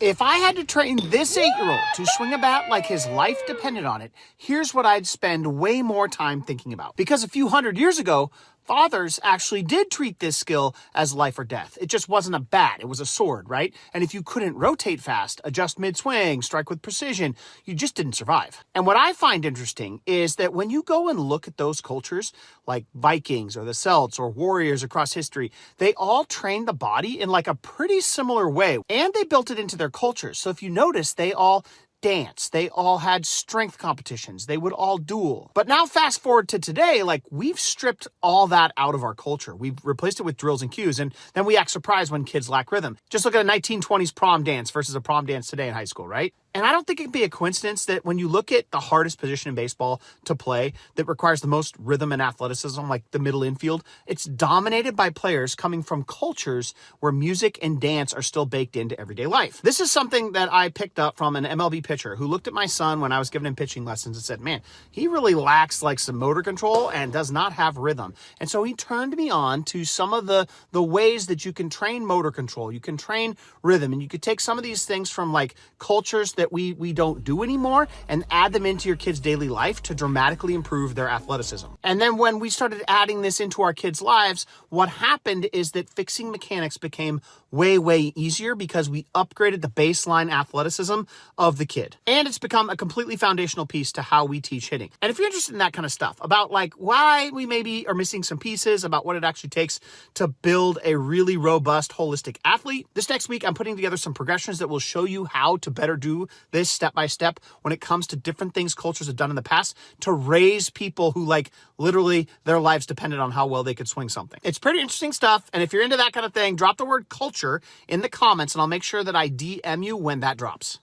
If I had to train this 8-year-old to swing a bat like his life depended on it, here's what I'd spend way more time thinking about. Because a few hundred years ago, fathers actually did treat this skill as life or death. It just wasn't a bat, it was a sword, right? And if you couldn't rotate fast, adjust mid-swing, strike with precision, you just didn't survive. And what I find interesting is that when you go and look at those cultures, like Vikings or the Celts or warriors across history, they all trained the body in like a pretty similar way, and they built it into their cultures. So if you notice, they all dance. They all had strength competitions. They would all duel. But now fast forward to today, like we've stripped all that out of our culture. We've replaced it with drills and cues, and then we act surprised when kids lack rhythm. Just look at a 1920s prom dance versus a prom dance today in high school, right? And I don't think it'd be a coincidence that when you look at the hardest position in baseball to play that requires the most rhythm and athleticism, like the middle infield, it's dominated by players coming from cultures where music and dance are still baked into everyday life. This is something that I picked up from an MLB pitcher who looked at my son when I was giving him pitching lessons and said, man, he really lacks like some motor control and does not have rhythm. And so he turned me on to some of the ways that you can train motor control, you can train rhythm, and you could take some of these things from like cultures that we don't do anymore and add them into your kids' daily life to dramatically improve their athleticism. And then when we started adding this into our kids' lives, what happened is that fixing mechanics became way easier because we upgraded the baseline athleticism of the kid. And it's become a completely foundational piece to how we teach hitting. And if you're interested in that kind of stuff, about like why we maybe are missing some pieces, about what it actually takes to build a really robust, holistic athlete, this next week I'm putting together some progressions that will show you how to better do this step by step when it comes to different things cultures have done in the past to raise people who like literally their lives depended on how well they could swing something. It's pretty interesting stuff. And if you're into that kind of thing, drop the word culture in the comments and I'll make sure that I DM you when that drops.